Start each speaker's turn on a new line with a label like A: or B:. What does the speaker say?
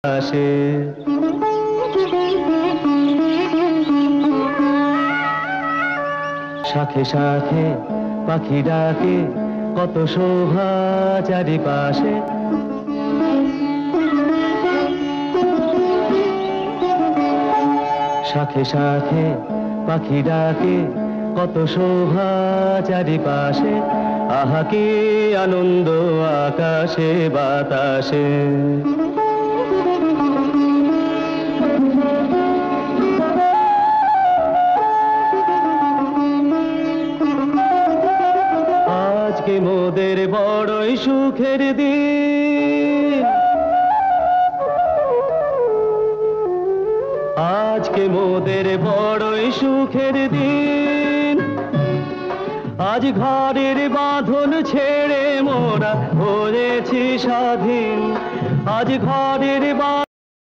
A: আসে শাখে শাখে পাখি ডাকে কত শোভা চারিপাশে শাখে শাখে পাখি ডাকে কত শোভা চারিপাশে আহা কি আনন্দ আকাশে বাতাসে আজকে মোদের বড়ই সুখের দিন আজকে মোদের বড়ই সুখের দিন আজ ঘরের বাঁধন ছেড়ে মোরা হয়েছি স্বাধীন আজ ঘরের